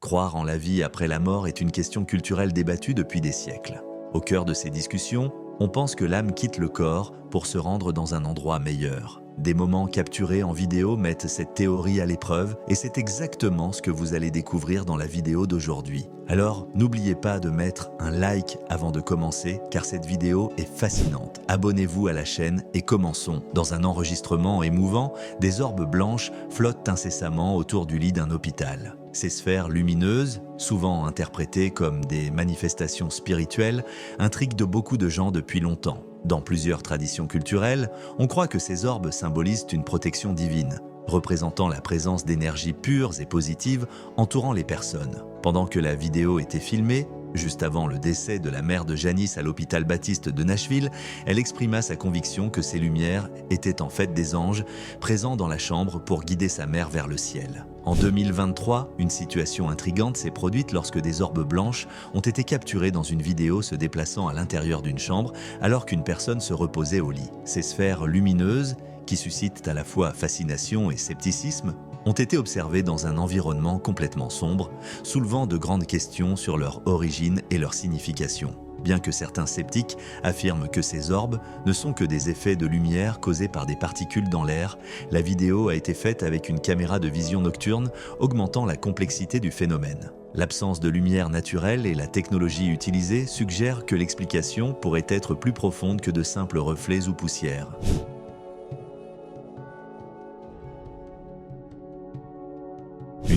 Croire en la vie après la mort est une question culturelle débattue depuis des siècles. Au cœur de ces discussions, on pense que l'âme quitte le corps pour se rendre dans un endroit meilleur. Des moments capturés en vidéo mettent cette théorie à l'épreuve et c'est exactement ce que vous allez découvrir dans la vidéo d'aujourd'hui. Alors, n'oubliez pas de mettre un like avant de commencer car cette vidéo est fascinante. Abonnez-vous à la chaîne et commençons. Dans un enregistrement émouvant, des orbes blanches flottent incessamment autour du lit d'un hôpital. Ces sphères lumineuses, souvent interprétées comme des manifestations spirituelles, intriguent de beaucoup de gens depuis longtemps. Dans plusieurs traditions culturelles, on croit que ces orbes symbolisent une protection divine, représentant la présence d'énergies pures et positives entourant les personnes. Pendant que la vidéo était filmée, juste avant le décès de la mère de Janice à l'hôpital Baptiste de Nashville, elle exprima sa conviction que ces lumières étaient en fait des anges présents dans la chambre pour guider sa mère vers le ciel. En 2023, une situation intrigante s'est produite lorsque des orbes blanches ont été capturées dans une vidéo se déplaçant à l'intérieur d'une chambre alors qu'une personne se reposait au lit. Ces sphères lumineuses, qui suscitent à la fois fascination et scepticisme, ont été observées dans un environnement complètement sombre, soulevant de grandes questions sur leur origine et leur signification. Bien que certains sceptiques affirment que ces orbes ne sont que des effets de lumière causés par des particules dans l'air, la vidéo a été faite avec une caméra de vision nocturne, augmentant la complexité du phénomène. L'absence de lumière naturelle et la technologie utilisée suggèrent que l'explication pourrait être plus profonde que de simples reflets ou poussières.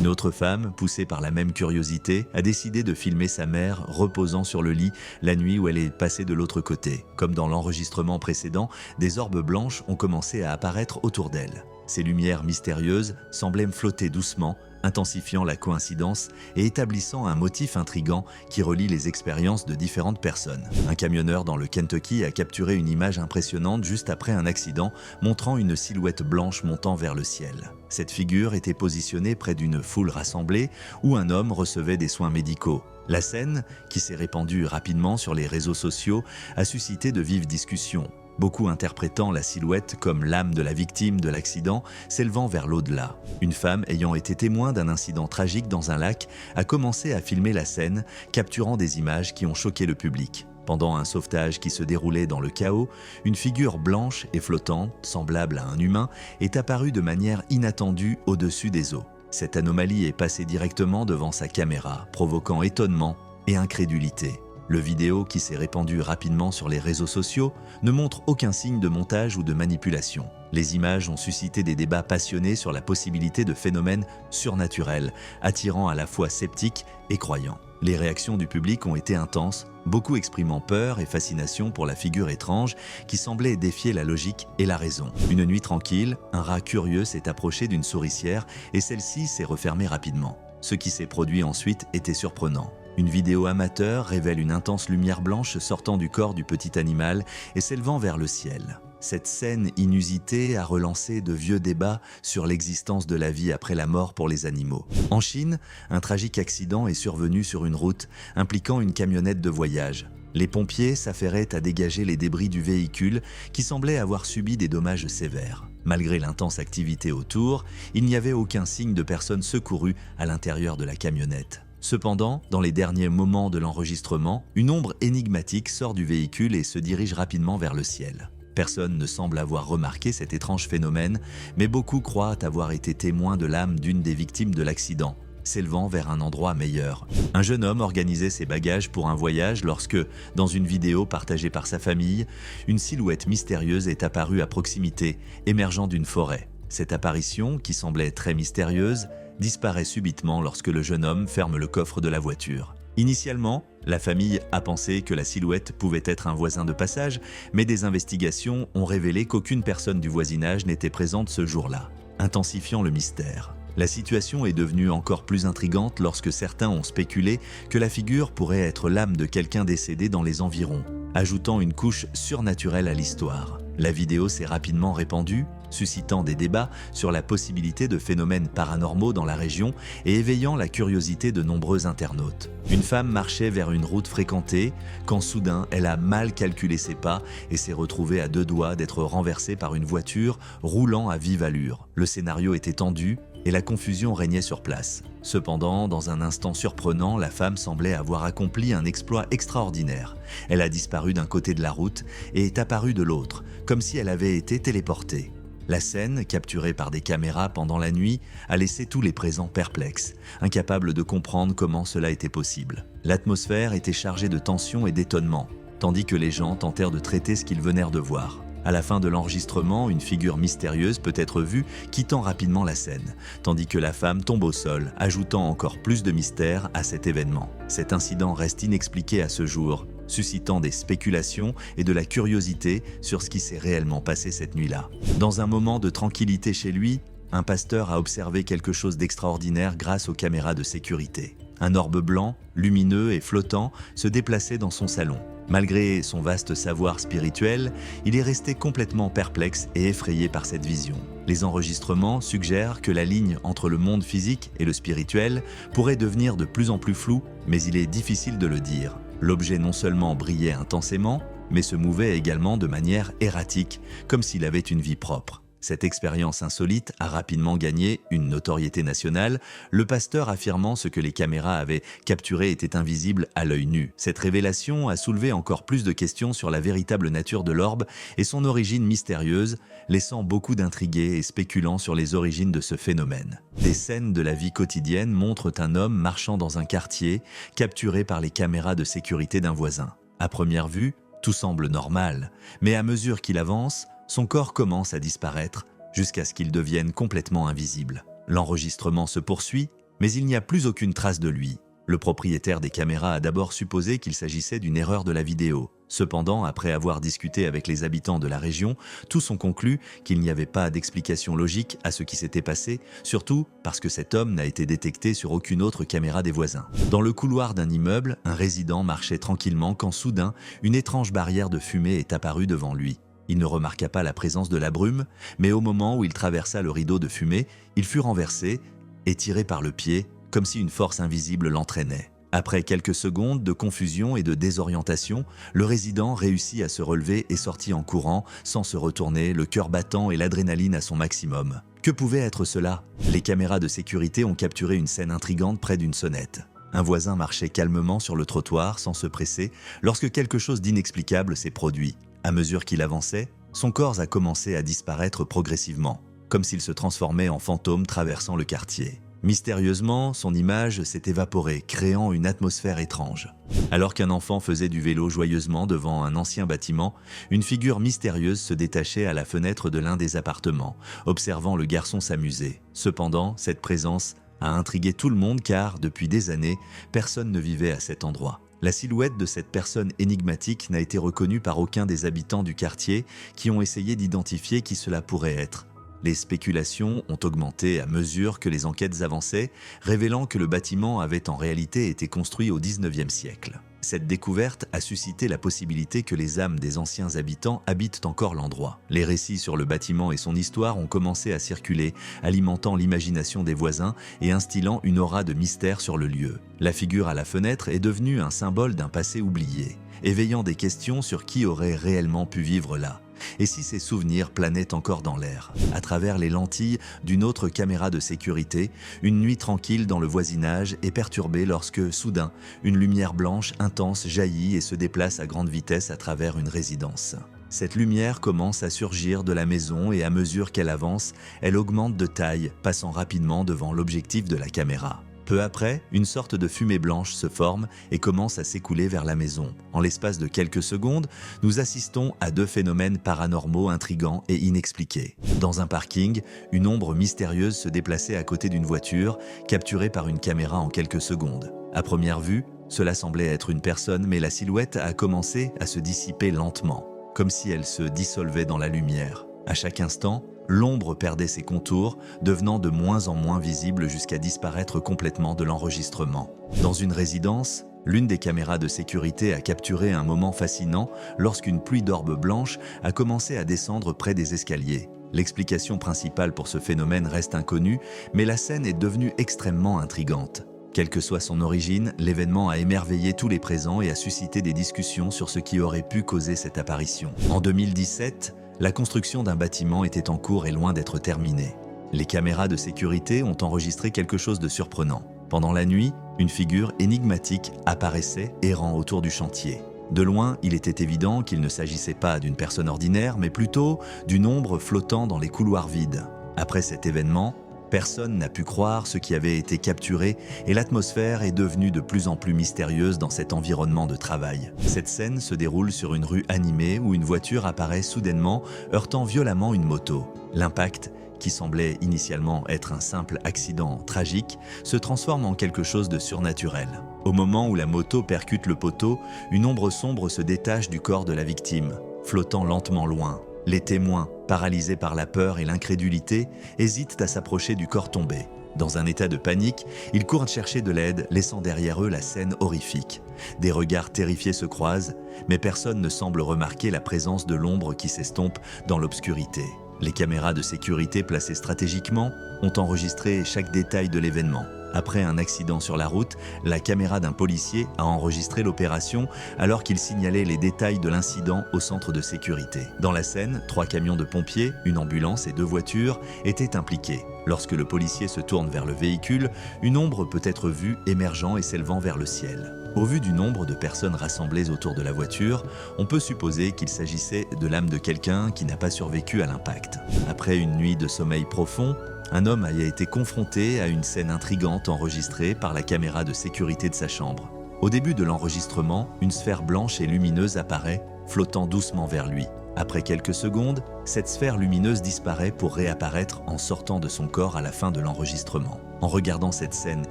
Une autre femme, poussée par la même curiosité, a décidé de filmer sa mère reposant sur le lit la nuit où elle est passée de l'autre côté. Comme dans l'enregistrement précédent, des orbes blanches ont commencé à apparaître autour d'elle. Ces lumières mystérieuses semblaient flotter doucement, intensifiant la coïncidence et établissant un motif intrigant qui relie les expériences de différentes personnes. Un camionneur dans le Kentucky a capturé une image impressionnante juste après un accident, montrant une silhouette blanche montant vers le ciel. Cette figure était positionnée près d'une foule rassemblée où un homme recevait des soins médicaux. La scène, qui s'est répandue rapidement sur les réseaux sociaux, a suscité de vives discussions. Beaucoup interprétant la silhouette comme l'âme de la victime de l'accident s'élevant vers l'au-delà. Une femme ayant été témoin d'un incident tragique dans un lac a commencé à filmer la scène, capturant des images qui ont choqué le public. Pendant un sauvetage qui se déroulait dans le chaos, une figure blanche et flottante, semblable à un humain, est apparue de manière inattendue au-dessus des eaux. Cette anomalie est passée directement devant sa caméra, provoquant étonnement et incrédulité. Le vidéo, qui s'est répandu rapidement sur les réseaux sociaux, ne montre aucun signe de montage ou de manipulation. Les images ont suscité des débats passionnés sur la possibilité de phénomènes surnaturels, attirant à la fois sceptiques et croyants. Les réactions du public ont été intenses, beaucoup exprimant peur et fascination pour la figure étrange qui semblait défier la logique et la raison. Une nuit tranquille, un rat curieux s'est approché d'une souricière et celle-ci s'est refermée rapidement. Ce qui s'est produit ensuite était surprenant. Une vidéo amateur révèle une intense lumière blanche sortant du corps du petit animal et s'élevant vers le ciel. Cette scène inusitée a relancé de vieux débats sur l'existence de la vie après la mort pour les animaux. En Chine, un tragique accident est survenu sur une route impliquant une camionnette de voyage. Les pompiers s'affairaient à dégager les débris du véhicule qui semblait avoir subi des dommages sévères. Malgré l'intense activité autour, il n'y avait aucun signe de personne secourue à l'intérieur de la camionnette. Cependant, dans les derniers moments de l'enregistrement, une ombre énigmatique sort du véhicule et se dirige rapidement vers le ciel. Personne ne semble avoir remarqué cet étrange phénomène, mais beaucoup croient avoir été témoins de l'âme d'une des victimes de l'accident, s'élevant vers un endroit meilleur. Un jeune homme organisait ses bagages pour un voyage lorsque, dans une vidéo partagée par sa famille, une silhouette mystérieuse est apparue à proximité, émergeant d'une forêt. Cette apparition, qui semblait très mystérieuse, disparaît subitement lorsque le jeune homme ferme le coffre de la voiture. Initialement, la famille a pensé que la silhouette pouvait être un voisin de passage, mais des investigations ont révélé qu'aucune personne du voisinage n'était présente ce jour-là, intensifiant le mystère. La situation est devenue encore plus intrigante lorsque certains ont spéculé que la figure pourrait être l'âme de quelqu'un décédé dans les environs, ajoutant une couche surnaturelle à l'histoire. La vidéo s'est rapidement répandue, suscitant des débats sur la possibilité de phénomènes paranormaux dans la région et éveillant la curiosité de nombreux internautes. Une femme marchait vers une route fréquentée quand soudain elle a mal calculé ses pas et s'est retrouvée à deux doigts d'être renversée par une voiture roulant à vive allure. Le scénario était tendu, et la confusion régnait sur place. Cependant, dans un instant surprenant, la femme semblait avoir accompli un exploit extraordinaire. Elle a disparu d'un côté de la route et est apparue de l'autre, comme si elle avait été téléportée. La scène, capturée par des caméras pendant la nuit, a laissé tous les présents perplexes, incapables de comprendre comment cela était possible. L'atmosphère était chargée de tension et d'étonnement, tandis que les gens tentèrent de traiter ce qu'ils venèrent de voir. À la fin de l'enregistrement, une figure mystérieuse peut être vue quittant rapidement la scène, tandis que la femme tombe au sol, ajoutant encore plus de mystère à cet événement. Cet incident reste inexpliqué à ce jour, suscitant des spéculations et de la curiosité sur ce qui s'est réellement passé cette nuit-là. Dans un moment de tranquillité chez lui, un pasteur a observé quelque chose d'extraordinaire grâce aux caméras de sécurité. Un orbe blanc, lumineux et flottant se déplaçait dans son salon. Malgré son vaste savoir spirituel, il est resté complètement perplexe et effrayé par cette vision. Les enregistrements suggèrent que la ligne entre le monde physique et le spirituel pourrait devenir de plus en plus floue, mais il est difficile de le dire. L'objet non seulement brillait intensément, mais se mouvait également de manière erratique, comme s'il avait une vie propre. Cette expérience insolite a rapidement gagné une notoriété nationale, le pasteur affirmant ce que les caméras avaient capturé était invisible à l'œil nu. Cette révélation a soulevé encore plus de questions sur la véritable nature de l'orbe et son origine mystérieuse, laissant beaucoup d'intrigués et spéculant sur les origines de ce phénomène. Des scènes de la vie quotidienne montrent un homme marchant dans un quartier, capturé par les caméras de sécurité d'un voisin. À première vue, tout semble normal, mais à mesure qu'il avance, son corps commence à disparaître jusqu'à ce qu'il devienne complètement invisible. L'enregistrement se poursuit, mais il n'y a plus aucune trace de lui. Le propriétaire des caméras a d'abord supposé qu'il s'agissait d'une erreur de la vidéo. Cependant, après avoir discuté avec les habitants de la région, tous ont conclu qu'il n'y avait pas d'explication logique à ce qui s'était passé, surtout parce que cet homme n'a été détecté sur aucune autre caméra des voisins. Dans le couloir d'un immeuble, un résident marchait tranquillement quand soudain, une étrange barrière de fumée est apparue devant lui. Il ne remarqua pas la présence de la brume, mais au moment où il traversa le rideau de fumée, il fut renversé et tiré par le pied, comme si une force invisible l'entraînait. Après quelques secondes de confusion et de désorientation, le résident réussit à se relever et sortit en courant, sans se retourner, le cœur battant et l'adrénaline à son maximum. Que pouvait être cela? Les caméras de sécurité ont capturé une scène intrigante près d'une sonnette. Un voisin marchait calmement sur le trottoir sans se presser lorsque quelque chose d'inexplicable s'est produit. À mesure qu'il avançait, son corps a commencé à disparaître progressivement, comme s'il se transformait en fantôme traversant le quartier. Mystérieusement, son image s'est évaporée, créant une atmosphère étrange. Alors qu'un enfant faisait du vélo joyeusement devant un ancien bâtiment, une figure mystérieuse se détachait à la fenêtre de l'un des appartements, observant le garçon s'amuser. Cependant, cette présence a intrigué tout le monde car, depuis des années, personne ne vivait à cet endroit. La silhouette de cette personne énigmatique n'a été reconnue par aucun des habitants du quartier qui ont essayé d'identifier qui cela pourrait être. Les spéculations ont augmenté à mesure que les enquêtes avançaient, révélant que le bâtiment avait en réalité été construit au XIXe siècle. Cette découverte a suscité la possibilité que les âmes des anciens habitants habitent encore l'endroit. Les récits sur le bâtiment et son histoire ont commencé à circuler, alimentant l'imagination des voisins et instillant une aura de mystère sur le lieu. La figure à la fenêtre est devenue un symbole d'un passé oublié, éveillant des questions sur qui aurait réellement pu vivre là. Et si ces souvenirs planaient encore dans l'air? À travers les lentilles d'une autre caméra de sécurité, une nuit tranquille dans le voisinage est perturbée lorsque, soudain, une lumière blanche intense jaillit et se déplace à grande vitesse à travers une résidence. Cette lumière commence à surgir de la maison et à mesure qu'elle avance, elle augmente de taille, passant rapidement devant l'objectif de la caméra. Peu après, une sorte de fumée blanche se forme et commence à s'écouler vers la maison. En l'espace de quelques secondes, nous assistons à deux phénomènes paranormaux intrigants et inexpliqués. Dans un parking, une ombre mystérieuse se déplaçait à côté d'une voiture, capturée par une caméra en quelques secondes. À première vue, cela semblait être une personne, mais la silhouette a commencé à se dissiper lentement, comme si elle se dissolvait dans la lumière. À chaque instant, l'ombre perdait ses contours, devenant de moins en moins visible jusqu'à disparaître complètement de l'enregistrement. Dans une résidence, l'une des caméras de sécurité a capturé un moment fascinant lorsqu'une pluie d'orbes blanches a commencé à descendre près des escaliers. L'explication principale pour ce phénomène reste inconnue, mais la scène est devenue extrêmement intrigante. Quelle que soit son origine, l'événement a émerveillé tous les présents et a suscité des discussions sur ce qui aurait pu causer cette apparition. En 2017, la construction d'un bâtiment était en cours et loin d'être terminée. Les caméras de sécurité ont enregistré quelque chose de surprenant. Pendant la nuit, une figure énigmatique apparaissait errant autour du chantier. De loin, il était évident qu'il ne s'agissait pas d'une personne ordinaire, mais plutôt d'une ombre flottant dans les couloirs vides. Après cet événement, personne n'a pu croire ce qui avait été capturé et l'atmosphère est devenue de plus en plus mystérieuse dans cet environnement de travail. Cette scène se déroule sur une rue animée où une voiture apparaît soudainement, heurtant violemment une moto. L'impact, qui semblait initialement être un simple accident tragique, se transforme en quelque chose de surnaturel. Au moment où la moto percute le poteau, une ombre sombre se détache du corps de la victime, flottant lentement loin. Les témoins, paralysés par la peur et l'incrédulité, hésitent à s'approcher du corps tombé. Dans un état de panique, ils courent chercher de l'aide, laissant derrière eux la scène horrifique. Des regards terrifiés se croisent, mais personne ne semble remarquer la présence de l'ombre qui s'estompe dans l'obscurité. Les caméras de sécurité placées stratégiquement ont enregistré chaque détail de l'événement. Après un accident sur la route, la caméra d'un policier a enregistré l'opération alors qu'il signalait les détails de l'incident au centre de sécurité. Dans la scène, 3 camions de pompiers, une ambulance et 2 voitures étaient impliqués. Lorsque le policier se tourne vers le véhicule, une ombre peut être vue émergeant et s'élevant vers le ciel. Au vu du nombre de personnes rassemblées autour de la voiture, on peut supposer qu'il s'agissait de l'âme de quelqu'un qui n'a pas survécu à l'impact. Après une nuit de sommeil profond, un homme a été confronté à une scène intrigante enregistrée par la caméra de sécurité de sa chambre. Au début de l'enregistrement, une sphère blanche et lumineuse apparaît, flottant doucement vers lui. Après quelques secondes, cette sphère lumineuse disparaît pour réapparaître en sortant de son corps à la fin de l'enregistrement. En regardant cette scène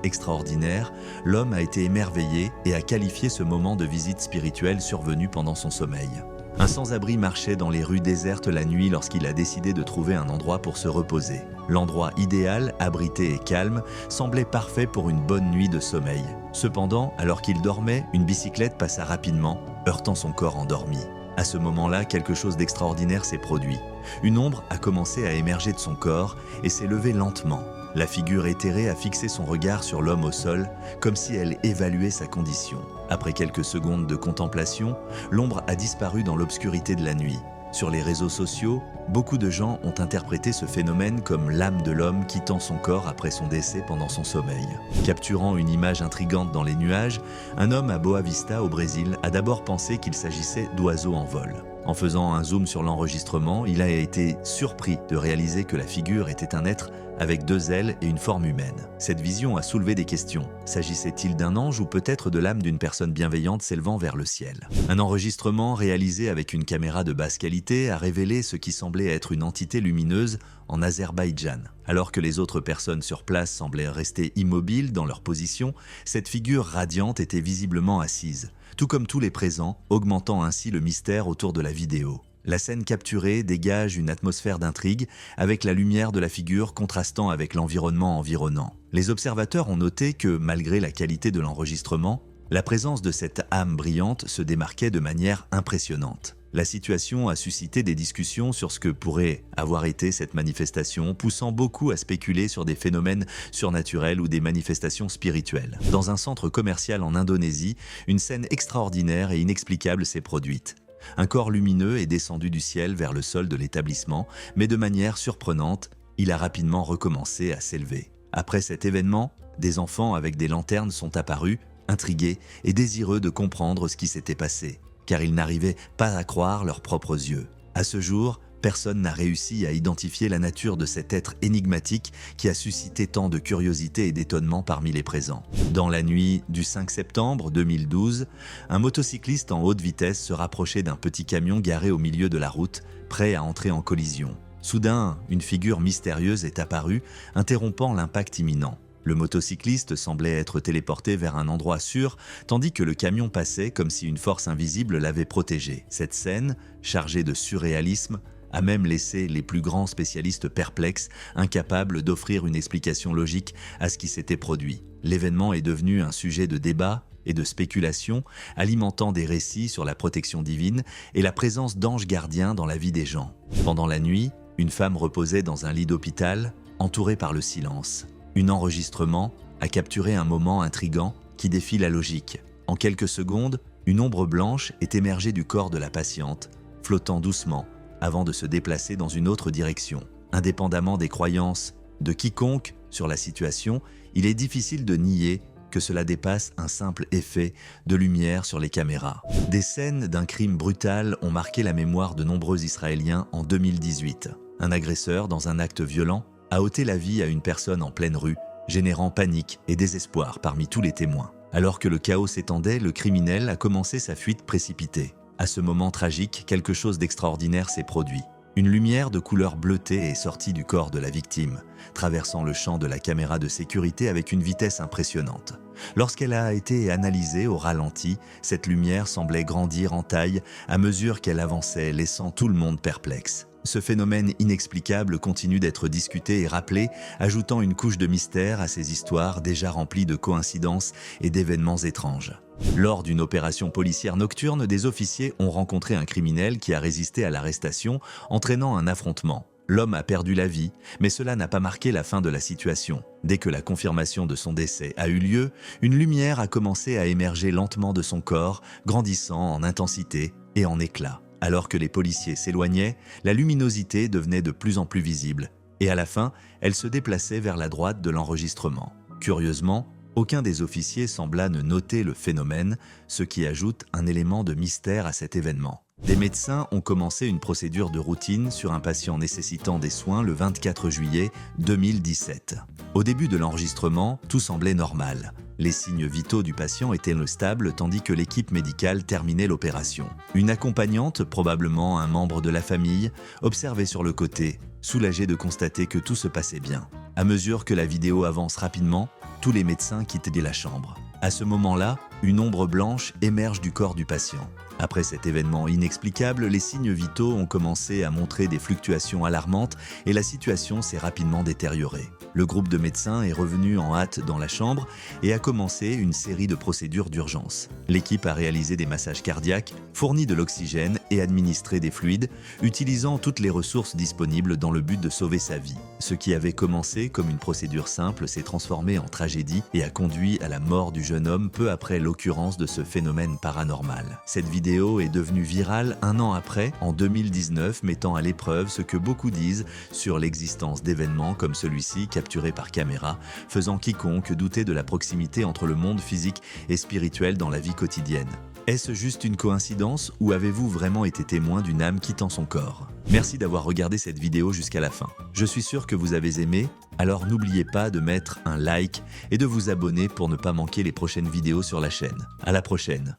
extraordinaire, l'homme a été émerveillé et a qualifié ce moment de visite spirituelle survenue pendant son sommeil. Un sans-abri marchait dans les rues désertes la nuit lorsqu'il a décidé de trouver un endroit pour se reposer. L'endroit idéal, abrité et calme, semblait parfait pour une bonne nuit de sommeil. Cependant, alors qu'il dormait, une bicyclette passa rapidement, heurtant son corps endormi. À ce moment-là, quelque chose d'extraordinaire s'est produit. Une ombre a commencé à émerger de son corps et s'est levée lentement. La figure éthérée a fixé son regard sur l'homme au sol, comme si elle évaluait sa condition. Après quelques secondes de contemplation, l'ombre a disparu dans l'obscurité de la nuit. Sur les réseaux sociaux, beaucoup de gens ont interprété ce phénomène comme l'âme de l'homme quittant son corps après son décès pendant son sommeil. Capturant une image intrigante dans les nuages, un homme à Boa Vista, au Brésil, a d'abord pensé qu'il s'agissait d'oiseaux en vol. En faisant un zoom sur l'enregistrement, il a été surpris de réaliser que la figure était un être avec 2 ailes et une forme humaine. Cette vision a soulevé des questions. S'agissait-il d'un ange ou peut-être de l'âme d'une personne bienveillante s'élevant vers le ciel? Un enregistrement réalisé avec une caméra de basse qualité a révélé ce qui semblait être une entité lumineuse en Azerbaïdjan. Alors que les autres personnes sur place semblaient rester immobiles dans leur position, cette figure radiante était visiblement assise, tout comme tous les présents, augmentant ainsi le mystère autour de la vidéo. La scène capturée dégage une atmosphère d'intrigue, avec la lumière de la figure contrastant avec l'environnement environnant. Les observateurs ont noté que, malgré la qualité de l'enregistrement, la présence de cette âme brillante se démarquait de manière impressionnante. La situation a suscité des discussions sur ce que pourrait avoir été cette manifestation, poussant beaucoup à spéculer sur des phénomènes surnaturels ou des manifestations spirituelles. Dans un centre commercial en Indonésie, une scène extraordinaire et inexplicable s'est produite. Un corps lumineux est descendu du ciel vers le sol de l'établissement, mais de manière surprenante, il a rapidement recommencé à s'élever. Après cet événement, des enfants avec des lanternes sont apparus, intrigués et désireux de comprendre ce qui s'était passé, car ils n'arrivaient pas à croire leurs propres yeux. À ce jour, personne n'a réussi à identifier la nature de cet être énigmatique qui a suscité tant de curiosité et d'étonnement parmi les présents. Dans la nuit du 5 septembre 2012, un motocycliste en haute vitesse se rapprochait d'un petit camion garé au milieu de la route, prêt à entrer en collision. Soudain, une figure mystérieuse est apparue, interrompant l'impact imminent. Le motocycliste semblait être téléporté vers un endroit sûr, tandis que le camion passait comme si une force invisible l'avait protégé. Cette scène, chargée de surréalisme, a même laissé les plus grands spécialistes perplexes, incapables d'offrir une explication logique à ce qui s'était produit. L'événement est devenu un sujet de débat et de spéculation, alimentant des récits sur la protection divine et la présence d'anges gardiens dans la vie des gens. Pendant la nuit, une femme reposait dans un lit d'hôpital, entourée par le silence. Un enregistrement a capturé un moment intrigant qui défie la logique. En quelques secondes, une ombre blanche est émergée du corps de la patiente, flottant doucement, avant de se déplacer dans une autre direction. Indépendamment des croyances de quiconque sur la situation, il est difficile de nier que cela dépasse un simple effet de lumière sur les caméras. Des scènes d'un crime brutal ont marqué la mémoire de nombreux Israéliens en 2018. Un agresseur, dans un acte violent, a ôté la vie à une personne en pleine rue, générant panique et désespoir parmi tous les témoins. Alors que le chaos s'étendait, le criminel a commencé sa fuite précipitée. À ce moment tragique, quelque chose d'extraordinaire s'est produit. Une lumière de couleur bleutée est sortie du corps de la victime, traversant le champ de la caméra de sécurité avec une vitesse impressionnante. Lorsqu'elle a été analysée au ralenti, cette lumière semblait grandir en taille à mesure qu'elle avançait, laissant tout le monde perplexe. Ce phénomène inexplicable continue d'être discuté et rappelé, ajoutant une couche de mystère à ces histoires déjà remplies de coïncidences et d'événements étranges. Lors d'une opération policière nocturne, des officiers ont rencontré un criminel qui a résisté à l'arrestation, entraînant un affrontement. L'homme a perdu la vie, mais cela n'a pas marqué la fin de la situation. Dès que la confirmation de son décès a eu lieu, une lumière a commencé à émerger lentement de son corps, grandissant en intensité et en éclat. Alors que les policiers s'éloignaient, la luminosité devenait de plus en plus visible, et à la fin, elle se déplaçait vers la droite de l'enregistrement. Curieusement, aucun des officiers sembla ne noter le phénomène, ce qui ajoute un élément de mystère à cet événement. Des médecins ont commencé une procédure de routine sur un patient nécessitant des soins le 24 juillet 2017. Au début de l'enregistrement, tout semblait normal. Les signes vitaux du patient étaient stables tandis que l'équipe médicale terminait l'opération. Une accompagnante, probablement un membre de la famille, observait sur le côté, soulagée de constater que tout se passait bien. À mesure que la vidéo avance rapidement, tous les médecins quittaient la chambre. À ce moment-là, une ombre blanche émerge du corps du patient. Après cet événement inexplicable, les signes vitaux ont commencé à montrer des fluctuations alarmantes et la situation s'est rapidement détériorée. Le groupe de médecins est revenu en hâte dans la chambre et a commencé une série de procédures d'urgence. L'équipe a réalisé des massages cardiaques, fourni de l'oxygène et administré des fluides, utilisant toutes les ressources disponibles dans le but de sauver sa vie. Ce qui avait commencé comme une procédure simple s'est transformé en tragédie et a conduit à la mort du jeune homme peu après l'occurrence de ce phénomène paranormal. Cette vidéo est devenue virale un an après, en 2019, mettant à l'épreuve ce que beaucoup disent sur l'existence d'événements comme celui-ci capturés par caméra, faisant quiconque douter de la proximité entre le monde physique et spirituel dans la vie quotidienne. Est-ce juste une coïncidence ou avez-vous vraiment été témoin d'une âme quittant son corps? Merci d'avoir regardé cette vidéo jusqu'à la fin. Je suis sûr que vous avez aimé, alors n'oubliez pas de mettre un like et de vous abonner pour ne pas manquer les prochaines vidéos sur la chaîne. À la prochaine!